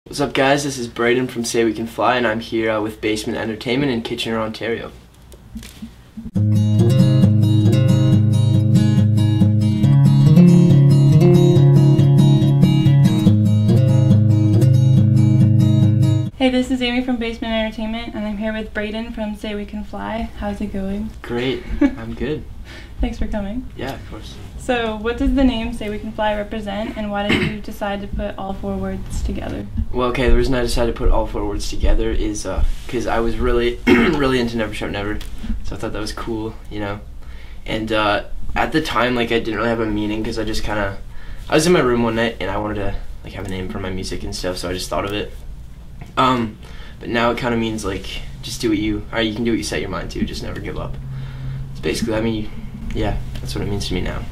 What's up guys, this is Braden from SayWeCanFly and I'm here with Basement Entertainment in Kitchener, Ontario. Hey, this is Amy from Basement Entertainment and I'm here with Braden from SayWeCanFly. How's it going? Great, I'm good. Thanks for coming. Yeah, of course. So, what does the name SayWeCanFly represent and why did you decide to put all four words together? Well, okay, the reason I decided to put all four words together is because I was really, really into Never Shout Never, so I thought that was cool, you know. And at the time, like, I didn't really have a meaning because I just kind of, I was in my room one night and I wanted to, like, have a name for my music and stuff, so I just thought of it. But now it kind of means, like, just do what you can do what you set your mind to, just never give up. It's basically, I mean, yeah, that's what it means to me now.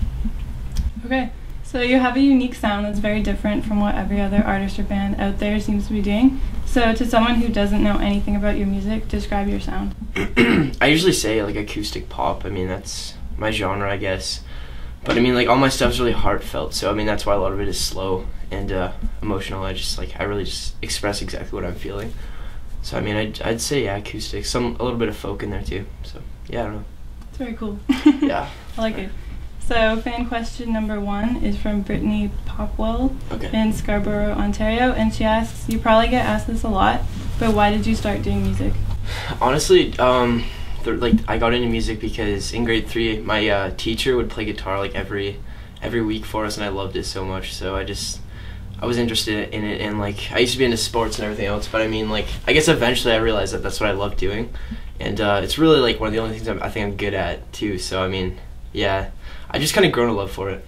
Okay, so you have a unique sound that's very different from what every other artist or band out there seems to be doing. So to someone who doesn't know anything about your music, describe your sound. I usually say like acoustic pop. I mean, that's my genre, I guess. But I mean, like, all my stuff's really heartfelt, so I mean, that's why a lot of it is slow and emotional. I really just express exactly what I'm feeling. So I mean, I'd say, yeah, acoustic. A little bit of folk in there too. So yeah, I don't know. It's very cool. Yeah. I like it. So fan question number 1 is from Brittany Popwell in Scarborough, Ontario, and she asks, you probably get asked this a lot, but why did you start doing music? Honestly, I got into music because in grade 3, my teacher would play guitar like every week for us, and I loved it so much. So I was interested in it, and like I used to be into sports and everything else. But I mean, like, I guess eventually I realized that that's what I love doing, and it's really like one of the only things I think I'm good at too. So I mean, yeah, I just kind of grown a love for it.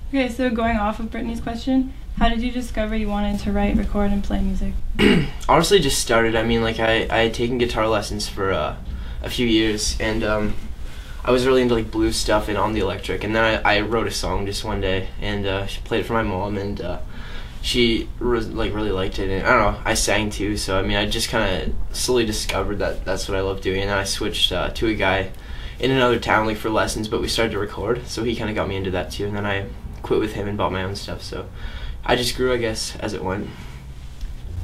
Okay, so going off of Brittany's question, how did you discover you wanted to write, record, and play music? Honestly, just started. I mean, like, I had taken guitar lessons for a few years, and I was really into like blues stuff and on the electric. And then I wrote a song just one day, and she played it for my mom, and she really liked it. And I don't know, I sang too. So I mean, I just kind of slowly discovered that that's what I love doing. And then I switched to a guy in another town like for lessons, but we started to record. So he kind of got me into that too. And then I quit with him and bought my own stuff. So I just grew, I guess, as it went.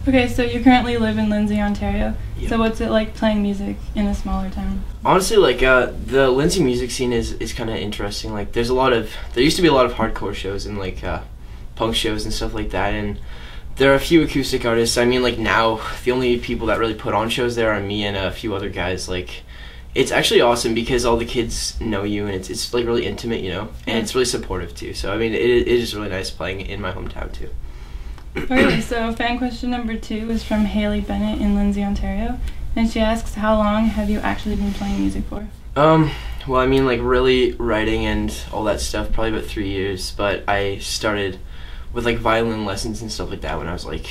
Okay, so you currently live in Lindsay, Ontario. Yep. So what's it like playing music in a smaller town? Honestly, like, the Lindsay music scene is kind of interesting. Like, there used to be a lot of hardcore shows and like punk shows and stuff like that, and there are a few acoustic artists. I mean, like, now the only people that really put on shows there are me and a few other guys. Like, it's actually awesome because all the kids know you, and it's like really intimate, you know, and it's really supportive too. So I mean, it is really nice playing in my hometown too. Okay, so fan question number 2 is from Haley Bennett in Lindsay, Ontario, and she asks, how long have you actually been playing music for? Well, I mean, like, really writing and all that stuff, probably about 3 years, but I started with like violin lessons and stuff like that when I was like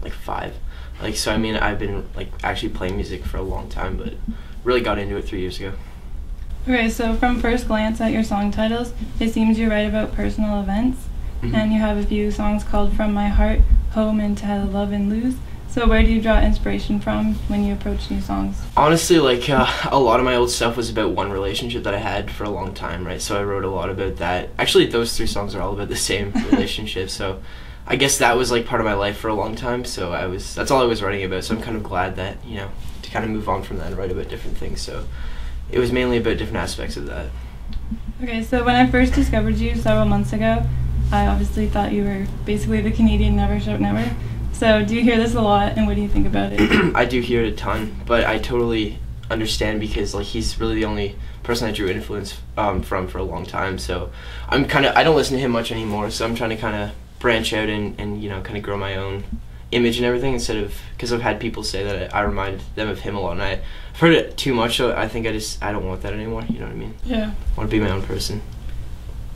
5. Like, so I mean, I've been like actually playing music for a long time, but really got into it 3 years ago. Okay, so from first glance at your song titles, it seems you write about personal events. Mm-hmm. And you have a few songs called From My Heart, Home, and To Love and Lose. So where do you draw inspiration from when you approach new songs? Honestly, like, a lot of my old stuff was about one relationship that I had for a long time, right? So I wrote a lot about that. Actually, those 3 songs are all about the same relationship, so I guess that was like part of my life for a long time, so that's all I was writing about. So I'm kind of glad that, you know, to kind of move on from that and write about different things. So it was mainly about different aspects of that. Okay, so when I first discovered you several months ago, I obviously thought you were basically the Canadian Never Shout Never. So do you hear this a lot, and what do you think about it? I do hear it a ton, but I totally understand because like he's really the only person I drew influence from for a long time. So I don't listen to him much anymore. So I'm trying to kind of branch out and you know, kind of grow my own image and everything, instead of, because I've had people say that I remind them of him a lot, and I've heard it too much. So I think I don't want that anymore. You know what I mean? Yeah. I want to be my own person.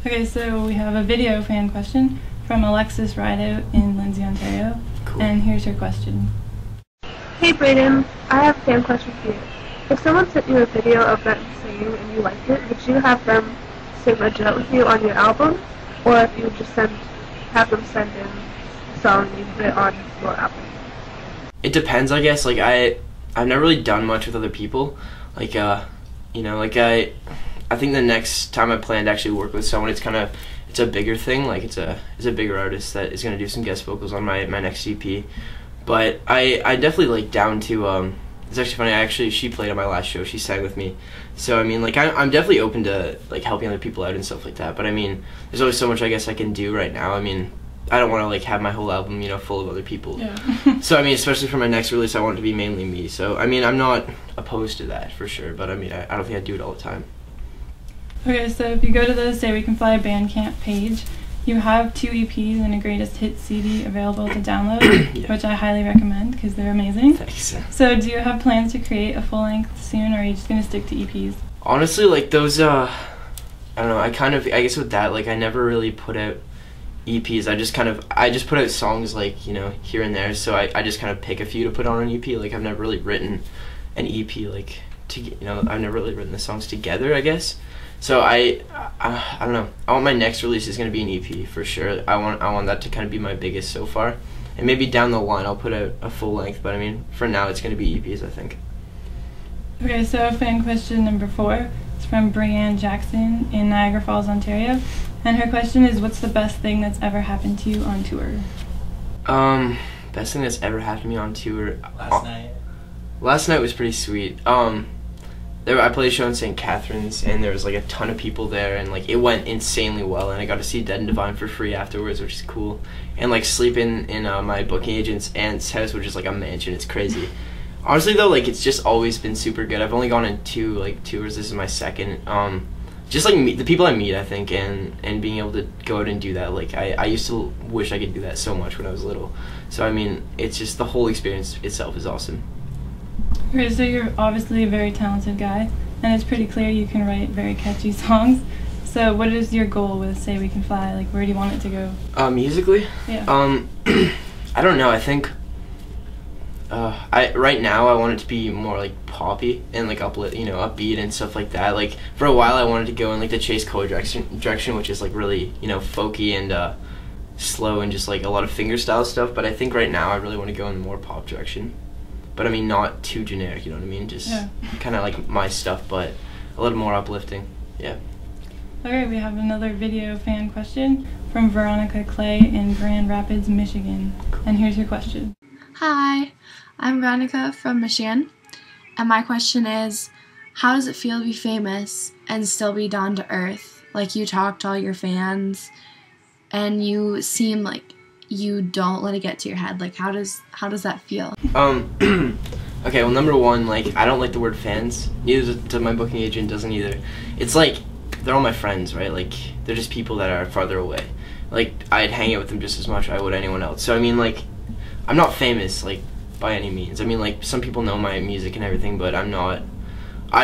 Okay, so we have a video fan question from Alexis Rideout in Lindsay, Ontario. Cool. And here's her question. Hey Braden, I have a fan question for you. If someone sent you a video of them singing and you liked it, would you have them sing a duet with you on your album? Or if you would just have them send in a song and you put it on your album? It depends, I guess. Like, I've never really done much with other people. Like, you know, like I think the next time I plan to actually work with someone, it's it's a bigger thing. Like it's a bigger artist that is gonna do some guest vocals on my next EP. But I definitely like down to it's actually funny. She played at my last show. She sang with me. So I mean, like I'm definitely open to like helping other people out and stuff like that. But I mean, there's always so much I guess I can do right now. I mean, I don't want to like have my whole album, you know, full of other people. Yeah. So I mean, especially for my next release, I want it to be mainly me. So I mean, I'm not opposed to that for sure. But I mean, I don't think I'd do it all the time. Okay, so if you go to the SayWeCanFly Bandcamp page, you have 2 EPs and a greatest hits CD available to download, Yeah. which I highly recommend because they're amazing. Thanks. So do you have plans to create a full length soon, or are you just gonna stick to EPs? Honestly, like those, I don't know. I guess with that, like I never really put out EPs. I just put out songs like, you know, here and there. So I just kind of pick a few to put on an EP. Like I've never really written an EP like I've never really written the songs together, I guess. So I don't know. I want my next release is gonna be an EP for sure. I want that to kind of be my biggest so far, and maybe down the line I'll put out a full length. But I mean, for now it's gonna be EPs, I think. Okay, so fan question number 4 is from Brianne Jackson in Niagara Falls, Ontario, and her question is, what's the best thing that's ever happened to you on tour? Best thing that's ever happened to me on tour. Last night was pretty sweet. I played a show in St. Catharines, and there was like a ton of people there, and like it went insanely well, and I got to see Dead and Divine for free afterwards, which is cool. And like sleeping in my booking agent's aunt's house, which is like a mansion. It's crazy. Honestly though, like it's just always been super good. I've only gone on 2 like tours. This is my second. Just like the people I meet, I think, and being able to go out and do that. Like I used to wish I could do that so much when I was little. So I mean, it's just the whole experience itself is awesome. Okay, so you're obviously a very talented guy, and it's pretty clear you can write very catchy songs. So what is your goal with SayWeCanFly? Like, where do you want it to go? Musically? Yeah. I don't know. I think right now I want it to be more like poppy and like upbeat and stuff like that. Like for a while I wanted to go in like the Chase Cole direction, which is like really, you know, folky and slow and just like a lot of fingerstyle stuff. But I think right now I really want to go in the more pop direction. But I mean, not too generic, you know what I mean? Just kind of like my stuff, but a little more uplifting. Yeah. Okay, we have another video fan question from Veronica Clay in Grand Rapids, Michigan. And here's your question. Hi, I'm Veronica from Michigan, and my question is, how does it feel to be famous and still be down to earth? Like, you talk to all your fans, and you seem like you don't let it get to your head. Like, how does that feel? Okay, well, number one, like, I don't like the word fans. Neither does my booking agent, doesn't either. It's like, they're all my friends, right? Like, they're just people that are farther away. Like, I'd hang out with them just as much as I would anyone else. So, I mean, like, I'm not famous, like, by any means. I mean, like, some people know my music and everything, but I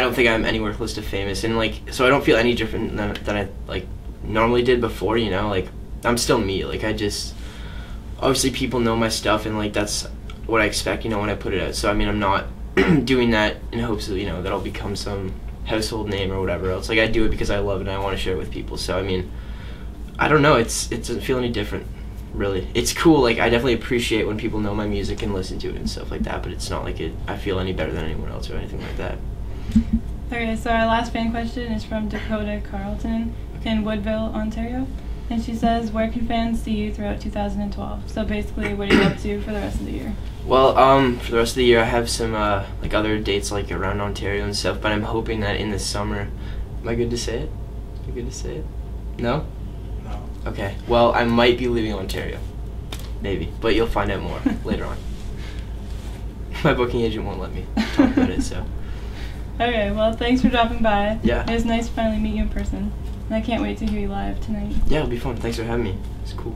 don't think I'm anywhere close to famous. And, like, so I don't feel any different than I, like, normally did before, you know? Like, I'm still me. Like, obviously people know my stuff, and like that's what I expect, you know, when I put it out. So I mean, I'm not doing that in hopes of, you know, that I'll become some household name or whatever else. Like I do it because I love it and I want to share it with people. So I mean, I don't know, it doesn't feel any different, really. It's cool, like I definitely appreciate when people know my music and listen to it and stuff like that, but it's not like I feel any better than anyone else or anything like that. Okay, so our last fan question is from Dakota Carlton in Woodville, Ontario. And she says, where can fans see you throughout 2012? So basically, what are you up to for the rest of the year? Well, for the rest of the year, I have some like other dates like around Ontario and stuff, but I'm hoping that in the summer, am I good to say it? Am I good to say it? No? No. Okay, well, I might be leaving Ontario. Maybe, but you'll find out more later on. My booking agent won't let me talk about it, so. Okay, well, thanks for dropping by. Yeah. It was nice to finally meet you in person. And I can't wait to hear you live tonight. Yeah, it'll be fun. Thanks for having me. It's cool.